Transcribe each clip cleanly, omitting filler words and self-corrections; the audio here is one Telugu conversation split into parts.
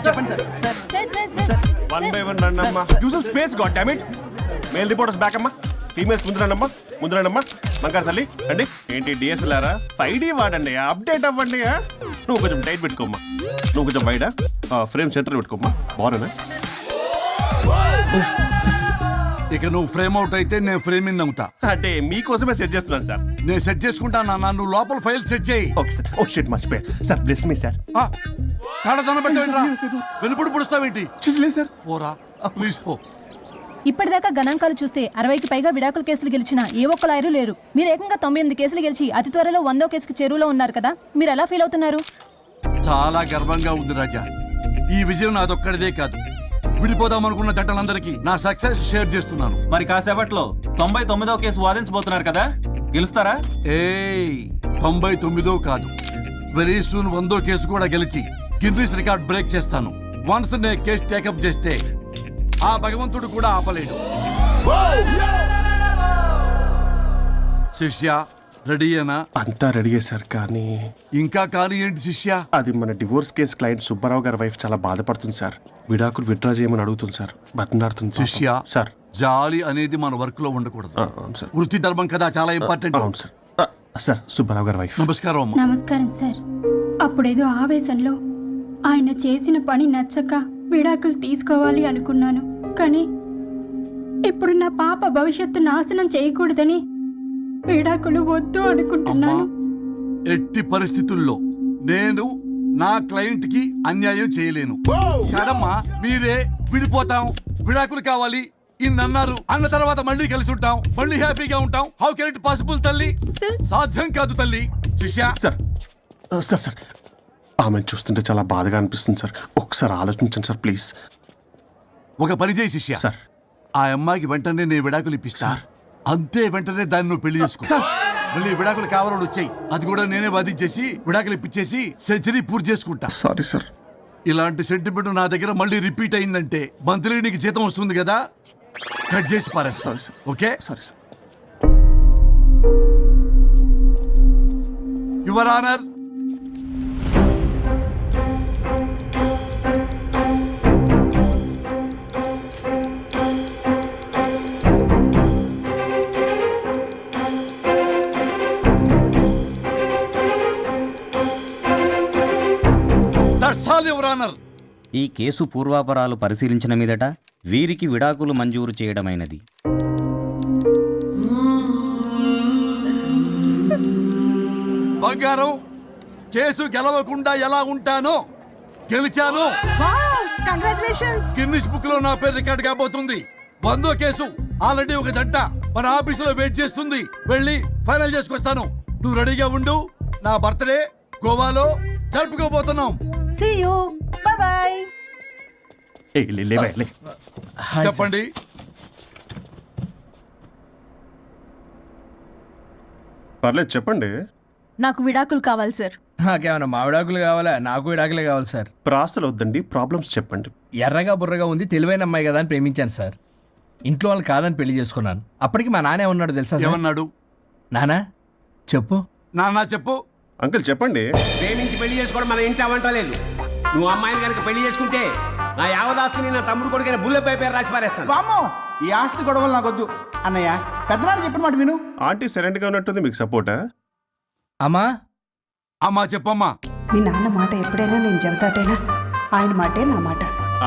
చెప్పండి సార్. వన్ బై వన్ రండి అమ్మా. Use space god damn it. Male reporters back అమ్మా. ఫీమేల్స్ ముందురండమ్మా. ముందురండమ్మా. బంగారు తల్లి అండి. ఏంటి డిఎస్ఎల్ఆరా? 5D వాడండి, అప్డేట్ అవ్వండి. నువ్వు కొంచెం టైట్ పెట్టుకోమ్మా. నువ్వు కొంచెం బయట ఫ్రేమ్ సెంటర్ పెట్టుకోమ్మా. బాగున్నా? ఇక నువ్వు ఫ్రేమ్ అవుట్ అయితే నేను ఫ్రేమ్ ఇన్ అవుతా. అంటే మీకోసమే సెట్ చేస్తున్నాను సార్. నేను సెట్ చేసుకుంటాను నాన్న, నువ్వు లోపల ఫైల్ సెట్ చేయి. Okay sir. ఓ షిట్ మర్చిపోయా సార్. Bless me sir. కాళ్ళ పెట్టేంట్రా, వెనుపుడు పుడుస్తావేంటి? లేదు సార్. పోరా ప్లీజ్ పో. ఇప్పటిదాకా గణాంకాలు చూస్తే 60కి పైగా విడాకుల కేసులు గెలిచిన ఏ ఒక్క లాయరు లేరు. మీరు ఏకంగా 98 కేసులు గెలిచి అతి త్వరలో 100వ కేసుకి చెరువులో ఉన్నారు కదా, మీరు ఎలా ఫీల్ అవుతున్నారు? చాలా గర్వంగా ఉంది రాజా. ఈ విజయం నాదొక్కడిదే కాదు, విడిపోదాం అనుకున్న జంటలందరికీ నా సక్సెస్ షేర్ చేస్తున్నాను. మరి కాసేపట్లో 99వ కేసు వాదించబోతున్నారు కదా, గెలుస్తారా? 99 కాదు, వెరీ సూన్ 100వ కేసు కూడా గెలిచి గిన్నిస్ రికార్డ్ బ్రేక్ చేస్తాను. వన్స్ నే కేసు టేకప్ చేస్తే ఆ భగవంతుడు కూడా ఆపలేడు. శిష్య రెడీయేనా? అంతా రెడీ సార్. కానీ ఇంకా కానీ ఏంటి శిష్య? అది మన డివోర్స్ కేసు క్లయింట్ సుబ్బారావు గారి వైఫ్ చాలా బాధపడుతుంది సార్. విడాకులు విత్డ్రా చేయమని అడుగుతుంది సార్. బతినాడుతుంది శిష్య. సార్ జాలి అనేది మన వర్క్ లో ఉండకూడదు. అవును సార్. వృత్తి ధర్మం కదా, చాలా ఇంపార్టెంట్. అవును సార్. సార్ సుబ్బారావు గారి వైఫ్. నమస్కారం అమ్మా. నమస్కారం సార్. అప్పుడేదో ఆవేశంలో ఆయన చేసిన పని నచ్చక విడాకులు తీసుకోవాలి అనుకున్నాను. కానీ ఇప్పుడు నా పాప భవిష్యత్తు నాశనం చేయకూడదని విడాకులు వద్దు అనుకుంటున్నాను. ఎట్టి పరిస్థితుల్లో నేను నా క్లయింట్ కి అన్యాయం చేయలేను కదమ్మా. మీరే విడిపోతాం, విడాకులు కావాలి ఇన్నన్నారు అన్న తర్వాత మళ్ళీ కలిసి ఉంటాం, మళ్ళీ హ్యాపీగా ఉంటాం. హౌ కెన్ ఇట్ పాసిబుల్ తల్లి? సాధ్యం కాదు తల్లి. శిష్య సార్ సార్ సార్ ఆమెను చూస్తుంటే చాలా బాధగా అనిపిస్తుంది సార్. ఒకసారి ఆలోచించండి సార్ ప్లీజ్. ఒక పని చేయి శిష్య. సార్ ఆ అమ్మాయికి వెంటనే నేను విడాకులు ఇప్పిస్తా. అంతే, వెంటనే దాన్ని నువ్వు పెళ్లి చేసుకో. మళ్ళీ విడాకులు కావాలని వచ్చాయి, అది కూడా నేనే వాదించేసి విడాకులు ఇప్పించేసి సెంచరీ పూర్తి చేసుకుంటా. Sorry sir. ఇలాంటి సెంటిమెంట్ నా దగ్గర మళ్ళీ రిపీట్ అయిందంటే మంత్లీ నీకు జీతం వస్తుంది కదా, కట్ చేసి పారేస్తా. Okay? Sorry sir. Your honour, ఈ కేసు పూర్వాపరాలు పరిశీలించిన మీదట వీరికి విడాకులు మంజూరు చేయడమైనది. బంగారం, కేసు గెలవకుండా ఎలా ఉంటానో గెలిచాను. గిన్నిస్ బుక్ లో నా పేరు రికార్డ్ కాబోతుంది. 100వ కేసు ఆల్రెడీ ఒక జంట మన ఆఫీసులో వెయిట్ చేస్తుంది. వెళ్ళి ఫైనల్ చేసుకొస్తాను. నువ్వు రెడీగా ఉండు. నా బర్త్డే గోవాలో జరుపుకోబోతున్నాం. See you. Bye bye. చెప్పండి. పర్లేదు చెప్పండి. నాకు విడాకులు కావాలి సార్. నాకేమన్నా మా విడాకులు కావాలా? నాకు విడాకులే కావాలి సార్. ప్రాసలు వద్దండి, ప్రాబ్లమ్స్ చెప్పండి. ఎర్రగా బుర్రగా ఉంది, తెలివైన అమ్మాయి కదా అని ప్రేమించాను సార్. ఇంట్లో వాళ్ళు కాదని పెళ్లి చేసుకున్నాను. అప్పటికి మా నాన్న ఏమన్నాడు తెలుసా? ఏమన్నాడు? నానా చెప్పు. నాన్న చెప్పు. అంకుల్ చెప్పండి. ప్రేమించి పెళ్లి చేసుకోవడం మన ఇంటి అవంటలేదు. నువ్వు అమ్మాయిని కనుక పెళ్లి చేసుకుంటే నా యావదాస్తిని నా తమ్ముడు కొడుకైన బుల్లెపై పేరు రాసి పారేస్తాను. వామ్మో, ఈ ఆస్తి గొడవలు నాకొద్దు అన్నయ్య. పెద్దనాడు చెప్పిన మాట విను. ఆంటీ సైలెంట్ గా ఉన్నట్టుంది, మీకు సపోర్టా? అమ్మా అమ్మా చెప్పమ్మా. మీ నాన్న మాట ఎప్పుడైనా నేను చెబుతాటేనా? ఆయన మాటే నా మాట.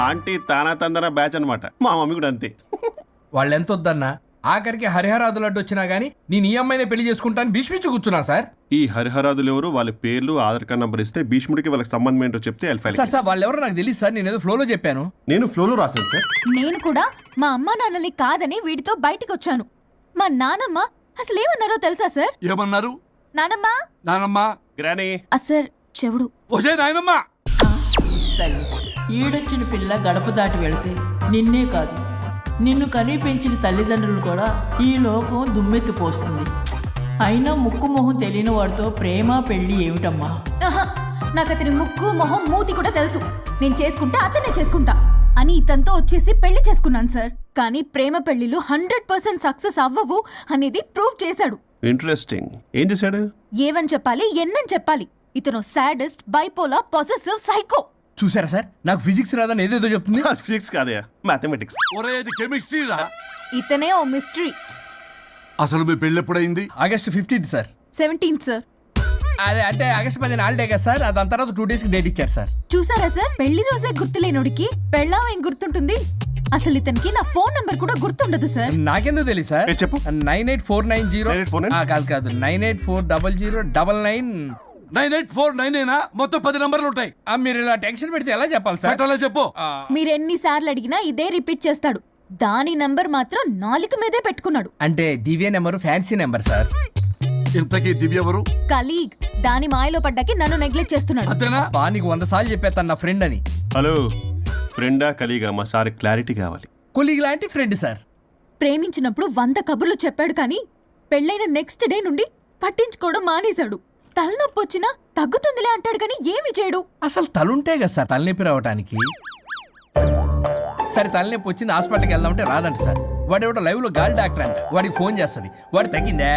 ఆంటీ తానా తందన బ్యాచ్ అనమాట. మా మమ్మీ కూడా అంతే. వాళ్ళు ఎంత వద్దన్నా ఆఖరికి హరిహరాదులు అడ్డు వచ్చినా గానీ నేను ఈ అమ్మాయినే పెళ్లి చేసుకుంటాను భీష్మించి కూర్చున్నా సార్. ఈ హరిహరాదులు ఎవరు, వాళ్ళ పేర్లు ఆధార్ కార్డ్ నంబర్ ఇస్తే భీష్ముడికి వాళ్ళకి సంబంధం ఏంటో చెప్తే సార్ వాళ్ళు ఎవరో నాకు తెలియదు సార్. నేను ఏదో ఫ్లోలో చెప్పాను. నేను ఫ్లోలో రాశాను సార్. నేను కూడా మా అమ్మా నాన్నని కాదని వీడితో బయటికి వచ్చాను. మా నానమ్మ అసలు ఏమన్నారో తెలుసా సార్? ఏమన్నారు? నానమ్మా నానమ్మా. గ్రానీ. సార్ చెవుడు. ఒసే నాయనమ్మా. ఈడొచ్చిన పిల్ల గడప దాటి వెళితే నిన్నే కాదు, నిన్ను కని పెంచిన తల్లిదండ్రులు కూడా ఈ లోకం దుమ్మెత్తిపోస్తుంది. అయినా ముక్కు మొహం తెలియని వాడితో ప్రేమ పెళ్లి ఏమిటమ్మా? నాకు అతని ముక్కు మొహం మూతి కూడా తెలుసు. నేను చేసుకుంటా, అతనే చేసుకుంటా అని ఇతనితో వచ్చేసి పెళ్లి చేసుకున్నాను సార్. కానీ ప్రేమ పెళ్లిలు 100% సక్సెస్ అవ్వవు అనేది ప్రూవ్ చేశాడు. ఇంట్రెస్టింగ్. ఏం చేశాడు? ఏవని చెప్పాలి, ఎన్నని చెప్పాలి? ఇతను సాడెస్ట్, బైపోలా, పొసెసివ్, సైకో. చూసారా సార్ నాకు ఫిజిక్స్ రాదని ఏదేదో చెప్తుంది. ఫిజిక్స్ కాదయా, మ్యాథమెటిక్స్. ఒరే ఇది కెమిస్ట్రీ రా. ఇతనే ఓ మిస్టరీ. అసలు మీ పెళ్ళి ఎప్పుడైంది? August 15th sir. 17th sir. అదే అంటే ఆగస్ట్ 10 హాలిడే కదా సార్, దాని తర్వాత 2 days కి డేట్ ఇచ్చారు సార్. చూసారా సార్, పెళ్లి రోజే గుర్తులేనోడికి పెళ్ళాం ఏం గుర్తుంటుంది? అసలు ఇతనికి నా ఫోన్ నంబర్ కూడా గుర్తుండదు సార్. నాకెందుకు తెలియదు సార్. ఏ చెప్పు. 98490 98490? కాదు 9840099. 98499 మొత్తం 10 నంబర్లు ఉంటాయి. మీరు ఇలా టెన్షన్ పెడితే ఎలా చెప్పాలి సార్? పెట్టాలా చెప్పు. మీరు ఎన్నిసార్లు అడిగినా ఇదే రిపీట్ చేస్తాడు. దాని నంబర్ మాత్రం నాలుక మీదే పెట్టుకున్నాడు. అంటే దివ్య నెంబర్ ఫ్యాన్సీ నెంబర్ సార్. ఇంతకీ దివ్య ఎవరు? కలీగ్. దాని మాయలో పడ్డాకి నన్ను నెగ్లెక్ట్ చేస్తున్నాడు. అంతేనా? నీకు 100 సార్లు చెప్పేస్తాను నా ఫ్రెండ్ అని. హలో, ఫ్రెండా కలీగా? మా సార్ క్లారిటీ కావాలి. కొలీగ్ లాంటి ఫ్రెండ్ సార్. ప్రేమించినప్పుడు 100 కబుర్లు చెప్పాడు కానీ పెళ్ళైన నెక్స్ట్ డే నుండి పట్టించుకోవడం మానేశాడు. తలనొప్పి వచ్చినా తగ్గుతుందిలే అంటాడు కానీ ఏమి చేయడు. అసలు తలుంటే కదా సార్ తలనొప్పి రావటానికి. సరే తలనొప్పి వచ్చింది హాస్పిటల్కి వెళ్దామంటే రాదంట సార్. వాడు ఎవడో లైవ్ లో గాలి డాక్టర్ అంట, వాడికి ఫోన్ చేస్తుంది. వాడు తగ్గిందా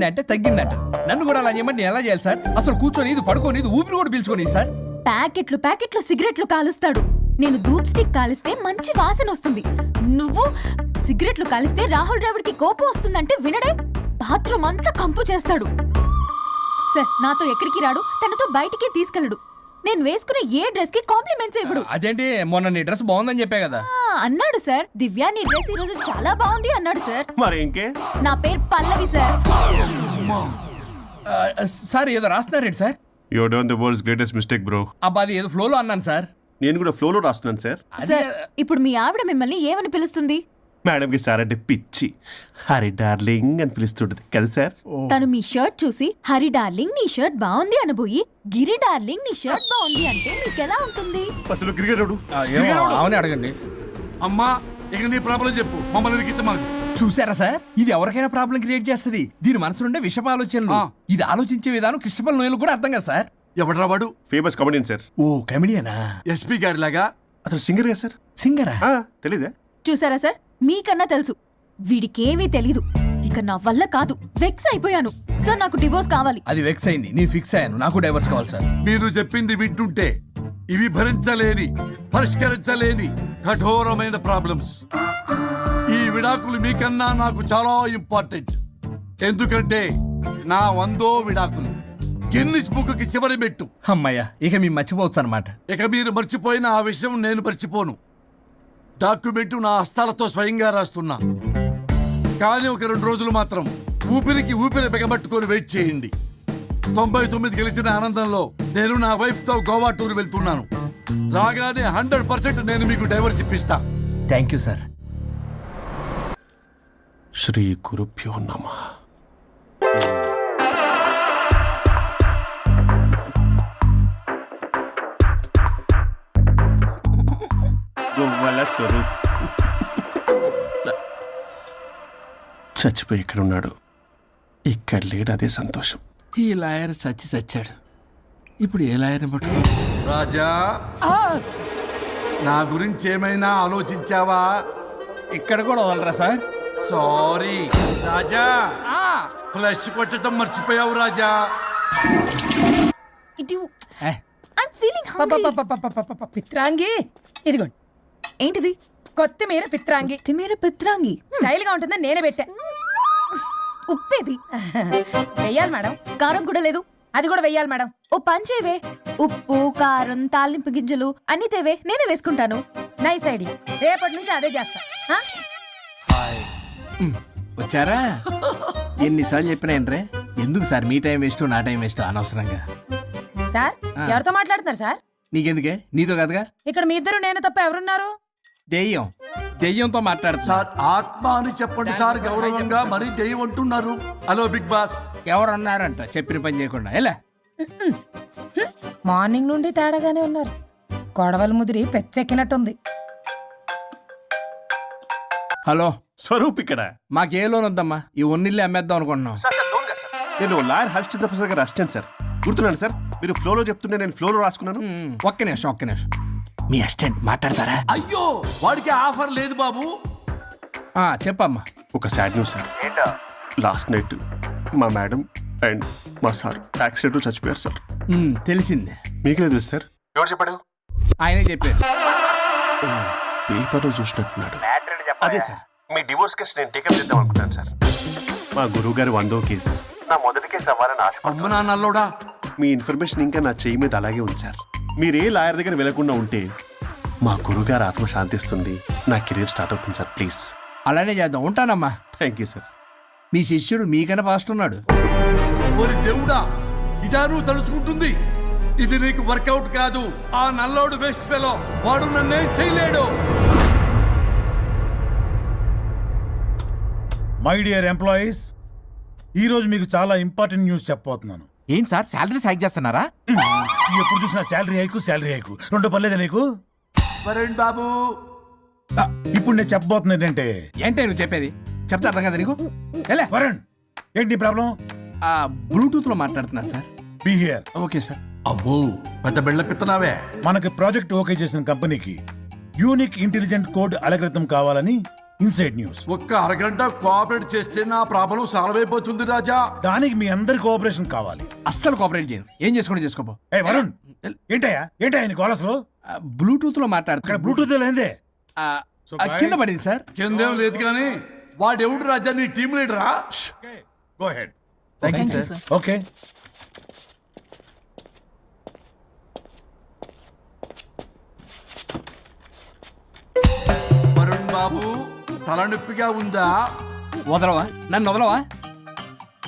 అంటే తగ్గిందంట. నన్ను కూడా అలా చేయమంటే నేను ఎలా చేయాలి సార్? అసలు కూర్చొని ఇది పడుకోని ఇది ఊపిరి కూడా పీల్చుకొని సార్. ప్యాకెట్లు సిగరెట్లు కాలుస్తాడు. నేను ధూప్ స్టిక్ కాలిస్తే మంచి వాసన వస్తుంది. నువ్వు సిగరెట్లు కాలిస్తే రాహుల్ ద్రావిడ్కి కోపం వస్తుందంటే వినడే. బాత్రూమ్ అంతా కంపు చేస్తాడు. సార్ నాతో ఎక్కడికి రాడు, తనతో బయటికి తీసుకెళ్ళడు. నేను వేసుకునే ఏ డ్రెస్ కి కాంప్లిమెంట్స్ ఇవ్వడు. అదేంటి మొన్న నీ డ్రెస్ బాగుందని చెప్పా కదా. అన్నాడు సార్. దివ్య నీ డ్రెస్ ఈ రోజు చాలా బాగుంది అన్నాడు సార్. మరి ఇంకే? నా పేరు పల్లవి సార్. సార్ ఏదో రాస్తున్నారేంటి sir? You done the world's greatest mistake bro. అబ్బా అది ఏదో ఫ్లోలో అన్నాను సార్. నేను కూడా ఫ్లోలో రాస్తున్నాను సార్. సార్ ఇప్పుడు మీ ఆవిడ మిమ్మల్ని ఏమని పిలుస్తుంది? మేడం కి సార్ అంటే పిచ్చి. హరి డార్లింగ్ అని పిలుస్తుంటది కదా సార్. తను మీ షర్ట్ చూసి హరి డార్లింగ్ నీ షర్ట్ బాగుంది అనబోయి గిరి డార్లింగ్ నీ షర్ట్ బాగుంది అంటే మీకెలా ఉంటుంది? అసలు క్రికెటరు. అవునే అడగండి. అమ్మా ఇక నీ ప్రాబ్లం చెప్పు, మమ్మల్ని ఇరికించమాకు. చూసారా సార్, ఇది ఎవరికైనా ప్రాబ్లం క్రియేట్ చేస్తుంది. దీని మనసు నుండే విషప ఆలోచనలు. ఇది ఆలోచించే విధానం కృష్ణపల్ నోయలు కూడా అర్థం కదా సార్. ఎవడరా వాడు? Famous comedian sir. ఓ కమెడియనా? ఎస్పీ గారి లాగా? అతను సింగర్ కదా సార్. సింగరా? తెలీదా? చూసారా సార్, మీకన్నా తెలుసు. వీడికేమీ తెలీదు. ఇక నా వల్ల కాదు, వెక్స్ అయిపోయాను సార్. నాకు డివోర్స్ కావాలి. అది వెక్స్ అయింది, నేను ఫిక్స్ అయ్యాను. నాకు డైవర్స్ కావాలి సార్. మీరు చెప్పింది వింటుంటే ఇవి భరించలేని పరిష్కరించలేని కఠోరమైన ప్రాబ్లమ్స్. ఈ విడాకులు మీకన్నా నాకు చాలా ఇంపార్టెంట్. ఎందుకంటే నా 100వ విడాకులు గిన్నిస్ బుక్కి చివరి మెట్టు. అమ్మయ్య, ఇక మేము మర్చిపోవచ్చు అనమాట. ఇక మీరు మర్చిపోయిన ఆ విషయం నేను మర్చిపోను. డాక్యుమెంటు నా హస్తాలతో స్వయంగా రాస్తున్నా. కానీ ఒక 2 రోజులు మాత్రం ఊపిరికి ఊపిరి బిగబట్టుకొని వెయిట్ చేయండి. 99 గెలిచిన ఆనందంలో నేను నా వైఫ్ తో గోవా టూర్ వెళ్తున్నాను. రాగానే 100% నేను మీకు డైవర్స్ ఇప్పిస్తా. Thank you sir. శ్రీ గురుభ్యో నమః. స్వరూప్ చచ్చిపోయి ఇక్కడ ఉన్నాడు, ఇక్కడ లేడు. అదే సంతోషం. ఈ లాయర్ చచ్చాడు. ఇప్పుడు ఏ లాయర్ని పట్టుకో? రాజా, నా గురించి ఏమైనా ఆలోచించావా? ఇక్కడ కూడా వదలరా సార్? సారీ రాజా, ఫ్లష్ కొట్టడం మర్చిపోయావు రాజా. పిత్రాంగి ఇదిగోండి. ఏంటిది? కొత్తిమీర పిత్రాంగి. పిత్రాంగి స్టైల్ గా ఉంటుందని నేనే పెట్టా. ఉప్పేది? వెయ్యాలి మేడం. కారం కూడా లేదు. అది కూడా వెయ్యాలి మేడం. ఓ పంచేవే, ఉప్పు కారం తాలింపు గింజలు అన్ని తేవే, నేనే వేసుకుంటాను. Nice idea. రేపటి నుంచి అదే చేస్తా. వచ్చారా? ఎన్నిసార్లు చెప్పినా ఏంట్రే, ఎందుకు సార్ మీ టైం వేస్ట్ నా టైం వేస్ట్ అనవసరంగా? సార్ ఎవరితో మాట్లాడుతున్నారు సార్? నీకెందుకే, నీతో కదగా. ఇక్కడ మీ ఇద్దరు నేను తప్ప ఎవరున్నారు? దెయ్యంతో మాట్లాడుతున్నా. సార్ ఆత్మ అని చెప్పండి సార్, గౌరవంగా. మరీ దెయ్యం అంటున్నారు. Hello Bigg Boss. ఎవరు అన్నారంట చెప్పిన పని చేయకుండా? ఎలా మార్నింగ్ నుండి తేడాగానే ఉన్నారు. గొడవల ముదిరి పెచ్చెక్కినట్టుంది. హలో స్వరూప్ ఇక్కడ. మాకే లోన్ వద్దమ్మా, ఈ ఒన్నిల్లు అమ్మేద్దాం అనుకుంటున్నాం. నేను లాయర్ హరిశ్చంద్ర ప్రసాద్ గారు అసిస్టెంట్ సార్. గుర్తున్నాను సార్, మీరు ఫ్లోలో చెప్తుంటే నేను ఫ్లోలో రాసుకున్నాను. ఒక్క నిమిషం. మీ అసిస్టెంట్ మాట్లాడతారా? అయ్యో, వాడికి ఆఫర్ లేదు బాబు. చెప్పమ్మా. ఒక sad news sir. Last night మా మేడం అండ్ మా సార్ యాక్సిడెంట్ చచ్చిపోయారు సార్. తెలిసిందే. మీకే తెలుసు సార్. ఎవరు చెప్పాడు? ఆయనే చెప్పారు. పేపర్లో చూసినట్టున్నాడు. అదే సార్, మీ డివోర్స్ కేసు నేను టేకప్ చేద్దాం అనుకుంటాను సార్. మా గురువు గారి 100వ కేసు నా మొదటి కేసు అవ్వాలని ఆశ. అమ్మ నాన్నల్లోడా, మీ ఇన్ఫర్మేషన్ ఇంకా నా చెయ్యి మీద అలాగే ఉంది సార్. మీరు ఏ లాయర్ దగ్గర వెళ్లకుండా ఉంటే మా గురువుగారు ఆత్మ శాంతిస్తుంది, నా కెరీర్ స్టార్ట్ అవుతుంది సార్. ప్లీజ్. అలానే చేద్దాం. ఉంటానమ్మా. Thank you sir. మీ శిష్యుడు మీకన్నా ఫాస్ట్ ఉన్నాడు. ఓరి దేవుడా, ఇదా నువ్వు తలుచుకుంటుంది? ఇది నీకు వర్కౌట్ కాదు. ఆ నల్లోడు వేస్ట్ ఫెలో, వాడు నన్నేం చేయలేడు. మై డియర్ ఎంప్లాయీస్, ఈరోజు మీకు చాలా ఇంపార్టెంట్ న్యూస్ చెప్పబోతున్నాను. ఏంటి సార్ శాలరీస్ హైక్ చేస్తున్నారా? ఎప్పుడు చూసినా శాలరీ హైకు రెండు పర్లేదా నీకు? వరుణ్ బాబు, ఇప్పుడు నేను చెప్పబోతున్నా ఏంటంటే, ఏంటే నువ్వు చెప్పేది? చెప్తా అర్థం కదా నీకు? ఎలా వరుణ్, ఏంటి ప్రాబ్లం? బ్లూటూత్ లో మాట్లాడుతున్నారు sir. Be here. Okay sir. అబ్బో పెద్ద బిళ్ళ పిత్తనావే. మనకి ప్రాజెక్ట్ ఓకే చేసిన కంపెనీకి యూనిక్ ఇంటెలిజెంట్ కోడ్ అలకృతం కావాలని ఇన్సైడ్ న్యూస్. ఒక్క అరగంట కోఆపరేట్ చేస్తే నా ప్రాబ్లం సాల్వ్ అయిపోతుంది రాజా. దానికి మీ అందరి కోఆపరేషన్ కావాలి. అస్సలు కోఆపరేట్ చేయను. ఏం చేసుకోండి చేసుకోపో. ఏ వరుణ్, ఏంటయ్యా నీ కాలస్లో? బ్లూటూత్ లో ఇక్కడ మాట్లాడుతున్నా. బ్లూటూత్ లేదే. కింద పడింది సార్. కిందేం లేదు కానీ వాడెవడు రాజా, నీ టీం లీడరా? Go ahead. Sir. Okay. Varun బాబు, తలనొప్పిగా ఉందా? వదలవా? నన్ను వదలవా?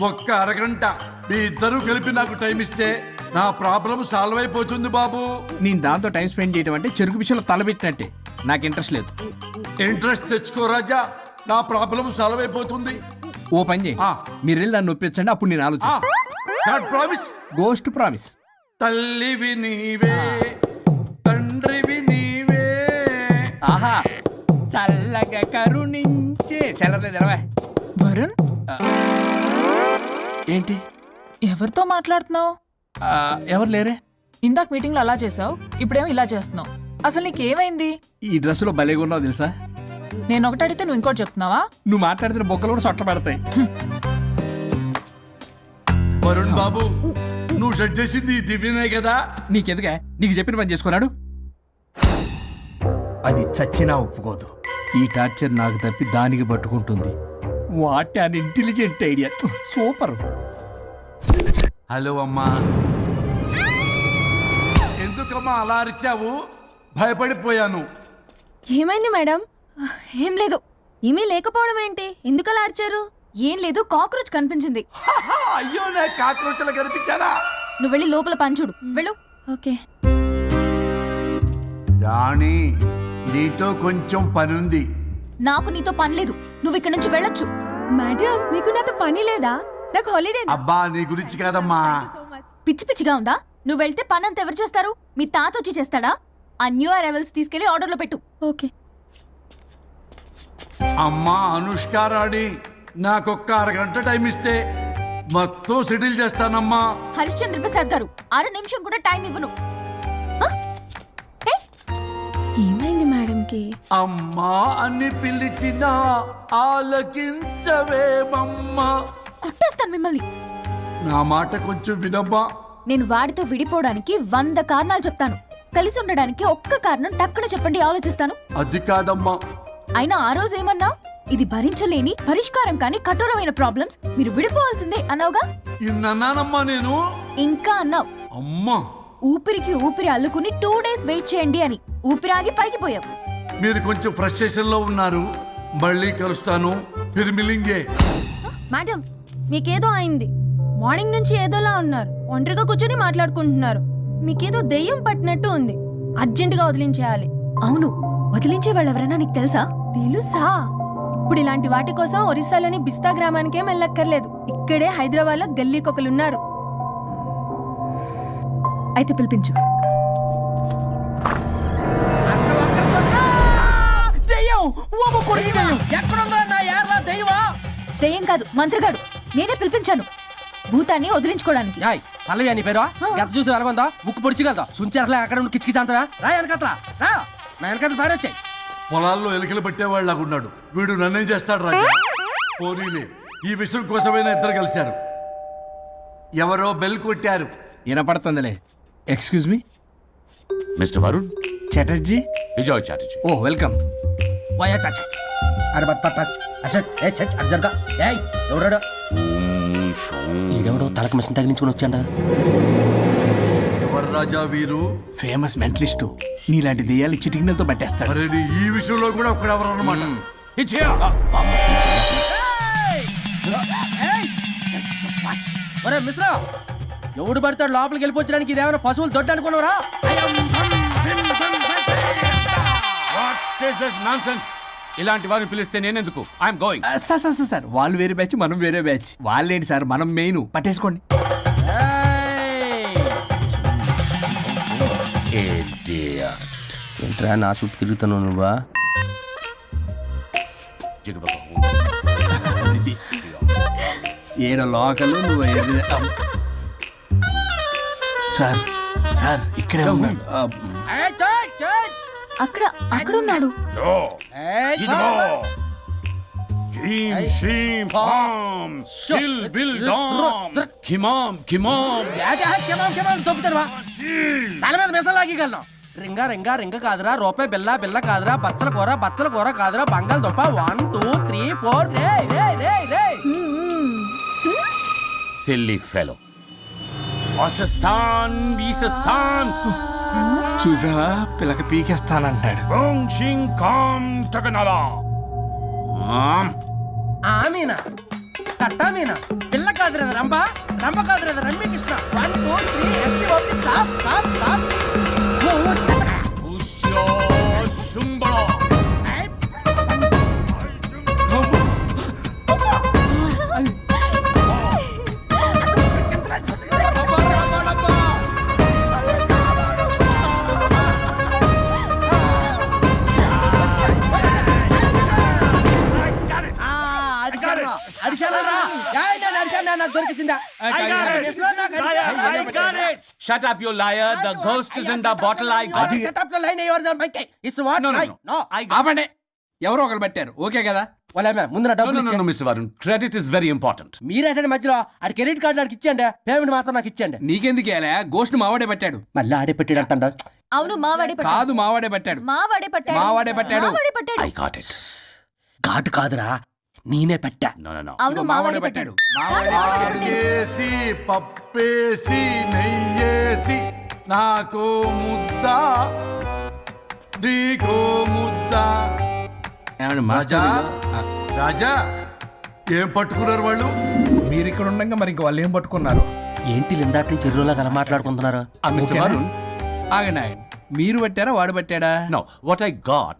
ఒక్క అరగంట మీ ఇద్దరూ కలిపి నాకు టైం ఇస్తే నా ప్రాబ్లం సాల్వ్ అయిపోతుంది బాబు. నేను దాంతో టైం స్పెండ్ చేయడం అంటే చెరుకు విషయంలో తలబెట్టినట్టే. నాకు ఇంట్రెస్ట్ లేదు. ఇంట్రెస్ట్ తెచ్చుకో రాజా, నా ప్రాబ్లం సాల్వ్ అయిపోతుంది. ఓ పని చేయి, మీరు వెళ్ళి నన్ను ఒప్పించండి, అప్పుడు నేను ఆలోచిస్తాను. ప్రామిస్. Ghost promise. తల్లివి నీవే, తండ్రివి నీవే. ఆహా, చల్లగా కరుణించే. చల్లలేదు ఎలవా. వరుణ్, ఏంటి? ఎవరితో మాట్లాడుతున్నావు? ఎవరు లేరే? ఇందాక మీటింగ్ లో అలా చేసావు, ఇప్పుడేమో ఇలా చేస్తున్నావు. అసలు నీకేమైంది? ఈ డ్రెస్సులో భలేగా ఉన్నావు తెలుసా? నేను ఒకటి అడిగితే నువ్వు ఇంకోటి చెప్తున్నావా? నువ్వు మాట్లాడితే బొక్కలు కూడా సొట్ట పడతాయి. వరుణ్ బాబు, నువ్వు సెట్ చేసింది ఈ దివ్యనే కదా? నీకెందుకే? నీకు చెప్పిన పని చేసుకున్నాడు. అది చచ్చినా ఒప్పుకోదు. ఈ టార్చర్ నాకు తప్పి దానికి పట్టుకుంటుంది. What an intelligent idea. Super. Hello అమ్మా. ఎందుకమ్మా అలా అరిచావు? భయపడిపోయాను. ఏమైంది మేడం? ఏం లేదు. ఏమీ లేకపోవడం ఏంటి? ఎందుకలా అరిచారు? ఏం లేదు, కాక్రోచ్ కనిపించింది. అయ్యో, నా కాక్రోచ్లు కనిపించారా? నువ్వు వెళ్ళి లోపల పని చూడు. వెళ్ళు. ఓకే. రాణి, నీతో కొంచెం పనుంది. నాకు నీతో పని లేదు. నువ్వు ఇక్కడ నుంచి వెళ్ళొచ్చు. మేడం, మీకు నాతో పని లేదా? నాకు హాలిడే. అబ్బా, నీ గురించి కాదమ్మా. పిచ్చి పిచ్చిగా ఉందా? నువ్వు వెళ్తే పని అంతా ఎవరు చేస్తారు? మీ తాత వచ్చి చేస్తాడా? ఆ న్యూ అరైవల్స్ తీసుకెళ్లి ఆర్డర్లో పెట్టు. ఓకే. అమ్మా అనుష్క రాణి, నాకొక్క అరగంట టైం ఇస్తే మొత్తం సెటిల్ చేస్తానమ్మా. హరిశ్చంద్ర ప్రసాద్ గారు, 6 నిమిషం కూడా టైం ఇవ్వను. ఆ? ఏ? ఏమైంది మేడంకి? అమ్మా అని పిలిచినా ఆలకించవేమమ్మా. కొట్టేస్తాను మిమ్మల్ని. నా మాట కొంచెం వినమ్మా. నేను వాడితో విడిపోవడానికి 100 కారణాలు చెప్తాను. కలిసి ఉండడానికి ఒక్క కారణం టక్కున చెప్పండి, ఆలోచిస్తాను. అది కాదమ్మా. అయినా ఆ రోజు ఏమన్నా? ఇది భరించలేని పరిష్కారం కాని కఠోరమైన ప్రాబ్లమ్స్, మీరు విడిపోవాల్సిందే అన్నావుగా. ఇన్నానమ్మా నేను. ఇంకా అన్నావు. అమ్మా, ఊపిరికి ఊపిరి అల్లుకుని 2 days వెయిట్ చేయండి అని. ఊపిరాగి పైకి పోయావు. మీరు కొంచెం ఫ్రస్ట్రేషన్ లో ఉన్నారు. మళ్ళీ కలుస్తాను. ఫిర్మిలింగే. మేడం, మీకేదో అయింది. మార్నింగ్ నుంచి ఏదోలా ఉన్నారు. ఒంటరిగా కూర్చొని మాట్లాడుకుంటున్నారు. మీకేదో దెయ్యం పట్టినట్టు ఉంది. అర్జెంటుగా వదిలించేయాలి. అవును, వదిలించే వాళ్ళెవరైనా నీకు తెలుసా? తెలుసా? ఇప్పుడు ఇలాంటి వాటి కోసం ఒరిస్సాలోని బిస్తా గ్రామానికేం వెళ్ళక్కర్లేదు. ఇక్కడే హైదరాబాద్లో గల్లీకొకలున్నారు. అయితే పిలిపించు. దెయ్యం కాదు, మంత్రగాడు. నేనే పిలిపించాను భూతాన్ని వదిలించుకోవడానికి. పల్లవి అని పేరు గత చూసి వెలగొందా ముక్కు పొడిచిగలదా సుంచరలే అక్కడ ఉండి కిచకిచంతవా రా వెనకత్రా రా నా వెనకత్ర పారి వచ్చాయి. పొలాల్లో ఎలికలు పట్టేవాళ్ళగా ఉన్నాడు వీడు. నన్నేం చేస్తాడు రాజా? పోనీలే, ఈ విషయం కోసమైనా ఇద్దరు కలిశారు. ఎవరో బెల్ కొట్టారు. వినపడుతుందిలే. Excuse me. Mister Varun Chatterjee Vijay Chatterjee. Oh welcome. అరే బట్ అశోక్ ఏ సచ్ అర్జర్గా ఏయ్ ఎవరాడు ఈడెవడో తలకు మిషన్ తగిలించుకుని వచ్చాడా? ఎవరు రాజా వీరు? Famous mentalist. నీలాంటి దెయ్యాలు చిటికినలతో పట్టేస్తాడు. అరే నీ ఈ విషయంలో కూడా ఒకడు ఎవరు అన్నమాట. ఒరే మిశ్రా, ఎవడు పడతాడు లోపలికి వెళ్ళిపోవడానికి? ఇదేమైనా పశువులు దొడ్డు అనుకున్నారా? ఇలాంటి వారిని పిలిస్తే నేనెందుకు? I'm going. సార్ వాళ్ళు వేరే బ్యాచ్, మనం వేరే బ్యాచ్. వాళ్ళేంటి సార్, మనం మెయిన్. పట్టేసుకోండి. ఏంట్రా నా చుట్టూ తిరుగుతున్నావు నువ్వా? ఏడో లోకలు నువ్వు సార్ సార్ ఇక్కడే ఉన్నాడు. అక్కడ అక్కడ ఉన్నాడు. తల మీద మిసం లాగగలను. రింగా రింగా రింగ కాదురా, రూపాయి బిల్ల బిల్ల కాదురా, బచ్చల కూర కాదురా, బంగాళదుంప 1 2 3 4 రే రే రే రే. Silly fellow. వాసస్థాన్ వీసస్థాన్ చూసావా, పిల్లకి పీకేస్తానంటాడు. ఆమీనా కట్టా మీనా పిల్ల కాదురా రంభ, రంభ కాదురా Ramya Krishna. 1 2 3 ST OP stop stop stop. నాకు దొరికిందా? Shut up, you liar. The ghost is in the bottle. I got it. Shut up the line. Yours are my case. It's what? No. I got ఆపండి. ఎవరో ఒకరు పెట్టారు. ఓకే కదా? వాళ్ళ ముందు నా డబ్బులు No, Mr. Varun. Credit is very important. మీరేటండి మధ్యలో ఆడి క్రెడిట్ కార్డు నాకు ఇచ్చేయండి, పేమెంట్ మాత్రం నాకు ఇచ్చేయండి. నీకెందుకు ఇలా? గోష్ట్ మావాడే పెట్టాడు. మళ్ళీ ఆడే పెట్టాడు అంటాడు. అవును మావాడే పట్టాడు. కాదు, మావాడే పెట్టాడు. మావాడే పట్టాడు. మావాడే పట్టాడు. మావాడే పట్టాడు. I got it. ఘాటు కాదురా, నేనే పెట్టా. No. అవును మావాడే పట్టాడు. ఆడికేసి పప్పేసి నెయ్యేసి నాకు ముద్ద నీకో ముద్ద. ఏమండి రాజా మాస్టర్, రాజా ఏం పట్టుకున్నారు వాళ్ళు? మీరు ఇక్కడ ఉండగా మరి ఇంక వాళ్ళు ఏం పట్టుకున్నారు? ఏంటి లిందాటి చెరువులో కల మాట్లాడుకుంటున్నారు? Mr. Varun. ఆగండి. మీరు పట్టారా వాడు పట్టాడా? No, what I got.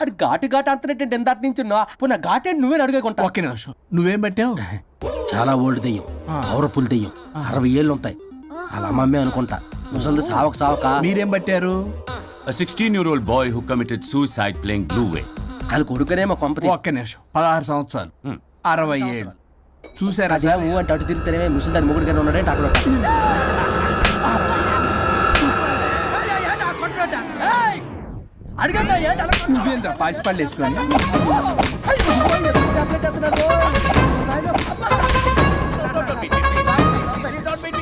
అది ఘాటు ఘాటు అంటున్నట్టు ఎందాటి నుంచి పునః ఘాటు నువ్వే అడుగుకుంటా. ఒక్క నిమిషం, నువ్వేం పట్టావు? చాలా ఓల్డ్ దెయ్యం, పవర్ఫుల్ దెయ్యం, 60 ఏళ్ళు ఉంటాయి. అలా అమ్మమ్మే అనుకుంటా. ముసలిది సావక మీరేం పట్టారు? A 16-year-old boy who committed suicide playing Blue Whale. వాళ్ళు కొడుకునేమో కొంపతి. ఒక్క నిమిషం, 16 సంవత్సరాలు, 60 ఏళ్ళు. చూసారా అదే ఊ అంటే అటు తిరుగుతానే ముసలి దాని మొగుడు గానే ఉన్నాడే అక్కడ. అడిగమ్మా నువ్వేంద్ర పాసిపళ్ళు వేసుకొని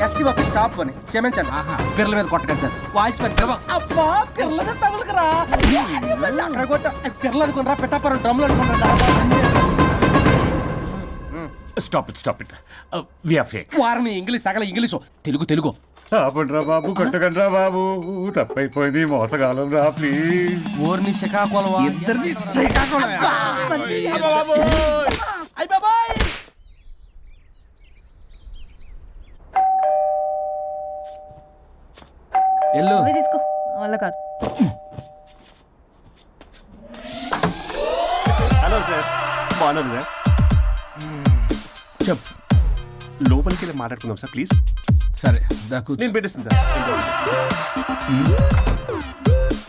ఎస్టీ బాబు స్టాప్ అని క్షమించండి. పిల్లల మీద కొట్టకండి సార్. వాయిస్ అబ్బా పిల్లల మీద తగులుకరా, అక్కడ కొట్ట పిల్లలు అనుకున్నారా, పెట్టాపరం డ్రమ్లు అనుకున్నారా? Stop it. We are fake. వారిని ఇంగ్లీష్ తగల ఇంగ్లీషు తెలుగు. ఆపండ్రా బాబు, కొట్టకండ్రా బాబు, తప్పైపోయింది, మోసగాలం రా ప్లీజ్. ఊరిని శ్రీకాకుళం ఇద్దరిని శ్రీకాకుళం. ఎల్లు అవి తీసుకో, వల్ల కాదు. హలో సార్, బాగున్నాను సార్. చెప్పు. లోపలికి వెళ్ళి మాట్లాడుకుందాం సార్ ప్లీజ్. సరే దాకు నేను పెట్టేస్తాను సార్.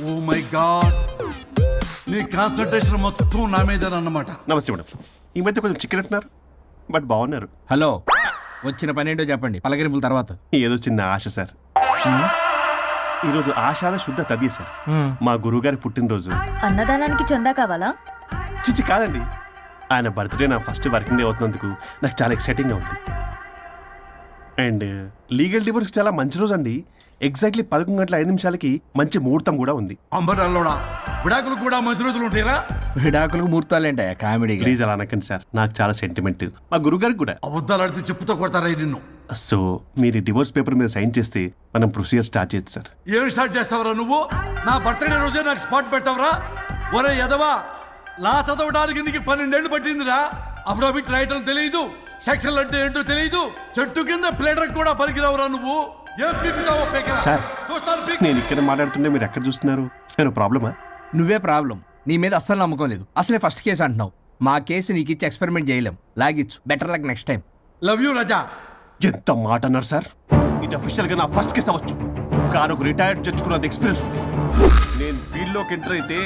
ఓ మై గాడ్, నీ కాన్సన్ట్రేషన్ మొత్తం నా మీద అన్నమాట. నమస్తే మేడం. ఈ మధ్య కొంచెం చికెన్ అంటున్నారు, బట్ బాగున్నారు. హలో, వచ్చిన పని ఏంటో చెప్పండి, పలకరింపుల తర్వాత. ఏదో చిన్న ఆశ సార్. ఈరోజు ఆషాఢ శుద్ధ తదియ సార్, మా గురువుగారి పుట్టినరోజు. అన్నదానానికి చందా కావాలా? చిచ్చి కాదండి, ఆయన బర్త్డే నా ఫస్ట్ వర్కింగ్ డే అవుతున్నందుకు నాకు చాలా ఎక్సైటింగ్గా ఉంది. అండ్ లీగల్ డివోర్స్కి చాలా మంచి రోజు అండి. ఎగ్జాక్ట్లీ 11:05 మంచి ముహూర్తం కూడా ఉంది. అంబరాల్లోడా విడాకులు కూడా మంచి రోజులు ఉంటాయిరా? విడాకులకు ముహూర్తాలేంట కామెడీ. ప్లీజ్ అలా అనకండి సార్, నాకు చాలా సెంటిమెంట్, మా గురుగారికి కూడా. అబద్ధాలు ఆడితే చెప్పుతో కొడతారా నిన్ను? సో మీరు డివోర్స్ పేపర్ మీద సైన్ చేస్తే మనం ప్రొసీజర్ స్టార్ట్ చేయొచ్చు సార్. ఏం స్టార్ట్ చేస్తావరా నువ్వు? నా బర్త్డే రోజే నాకు స్పాట్ పెడతావరా? ఒరే ఎదవా, లా చదవడానికి నీకు 12 ఏళ్ళు పట్టిందిరా. అఫిడవిట్ రాయటం తెలియదు, సెక్షన్లు అంటే ఏంటో తెలియదు, చెట్టు కింద ప్లేడర్ కూడా పలికిరావురా నువ్వు. ఏం పీకుతావో పీకరా. సార్ చూస్తాను పీక్. నేను ఇక్కడ మాట్లాడుతుంటే మీరు ఎక్కడ చూస్తున్నారు? నేను ప్రాబ్లమా? నువ్వే ప్రాబ్లం. నీ మీద అస్సలు నమ్మకం లేదు. అసలే ఫస్ట్ కేసు అంటున్నావు. మా కేసు నీకు ఇచ్చి ఎక్స్పెరిమెంట్ చేయలేం. లాగిచ్చు. Better luck next time. Love you Raja. ఎంత మాట అన్నారు సార్? ఇది అఫీషియల్ గా నా ఫస్ట్ కేసు అవ్వచ్చు, కానీ ఒక రిటైర్డ్ జడ్జ్ కూడా ఎక్స్పీరియన్స్. నేను ఫీల్డ్ లోకి ఎంటర్ అయితే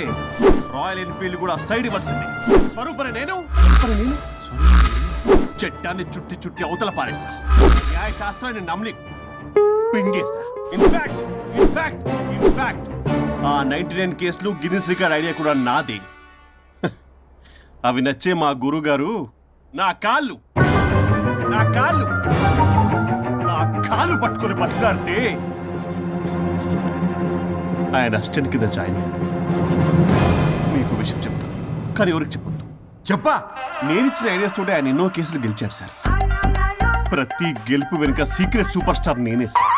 రాయల్ ఎన్ఫీల్డ్ కూడా సైడ్ ఇవ్వాల్సింది. స్వరూపనే నేను చట్టాన్ని చుట్టి చుట్టి అవతల పారేసా. న్యాయ శాస్త్రాన్ని నమ్మి పింగేసా. ఇన్ఫాక్ట్ ఆ 99 కేసులు గిన్నిస్ రికార్డ్ ఐడియా కూడా నాదే. అవి నచ్చే మా గురుగారు నా కాళ్ళు పట్టుకొని బతులాడితే ఆయన అసిస్టెంట్ కింద జాయిన్ అయ్యాను. మీకు విషయం చెప్తాను, కానీ ఎవరికి చెప్పొద్దు. చెప్పా. నేను ఇచ్చిన ఐడియాస్ తోటి ఆయన ఎన్నో కేసులు గెలిచాడు సార్. ప్రతి గెలుపు వెనుక సీక్రెట్ సూపర్ స్టార్ నేనే సార్.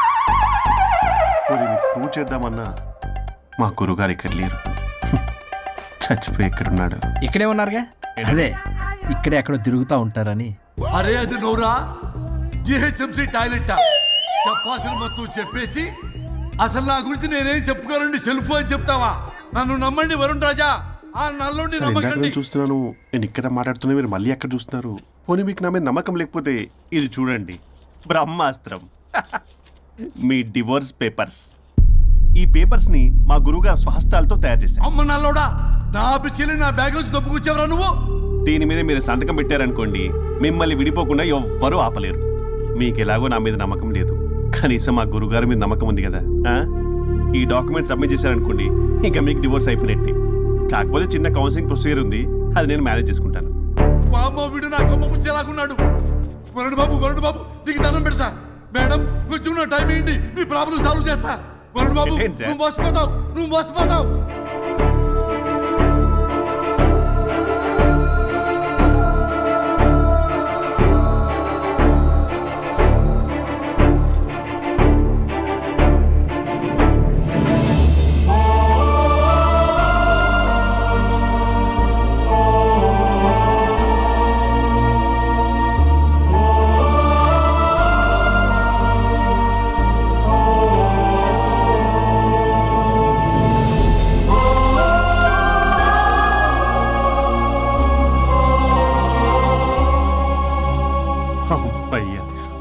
ప్రూవ్ చేద్దామన్నా మా గురుగారు ఇక్కడ లేరు. చచ్చిపోయి ఎక్కడున్నాడు? ఇక్కడే ఉన్నారుగా. అదే ఇక్కడే ఎక్కడో తిరుగుతూ ఉంటారని. అరే అది నోరా, జిహెచ్ఎంసీ టాయిలెట్. చెప్పాల్సిన మొత్తం చెప్పేసి అసలు నా గురించి నేనేం చెప్పుకోనండి సెల్ఫ్ అని చెప్తావా? నన్ను నమ్మండి వరుణ్ రాజా, ఆ నల్లుండి నమ్మకండి. చూస్తున్నాను, నేను ఇక్కడ మాట్లాడుతున్నా, మీరు మళ్ళీ ఎక్కడ చూస్తున్నారు? పోనీ మీకు నా మీద నమ్మకం లేకపోతే ఇది చూడండి, బ్రహ్మాస్త్రం. మీ డివోర్స్ పేపర్స్. ఈ పేపర్స్ ని మా గురువుగారు స్వహస్తాలతో తయారు చేశారు. అమ్మ నల్లోడా, నా ఆఫీస్కి వెళ్ళి నా బ్యాగ్ నుంచి దొబ్బుకొచ్చావరా నువ్వు? దీని మీద మీరు సంతకం పెట్టారనుకోండి, మిమ్మల్ని విడిపోకుండా ఎవ్వరూ ఆపలేరు. మీకు ఎలాగో నా మీద నమ్మకం లేదు, కనీసం మా గురుగారి మీద నమ్మకం ఉంది కదా. ఈ డాక్యుమెంట్ సబ్మిట్ చేశారనుకోండి, ఇంకా మీకు డివోర్స్ అయిపోయినట్టే. కాకపోతే చిన్న కౌన్సిలింగ్ ప్రొసీజర్ ఉంది, అది నేను మేనేజ్ చేసుకుంటాను. వీడు నా కొమ్మ గురించి ఎలాగున్నాడు? వరుణ్ బాబు నీకు దండం పెడతా. మేడం కొంచెం నా టైం ఏంటి, నీ ప్రాబ్లం సాల్వ్ చేస్తా. వరుణ్ బాబు నువ్వు మోసపోతావు.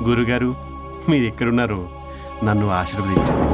గురుగారు, మీరు ఎక్కడున్నారో నన్ను ఆశీర్వదించండి.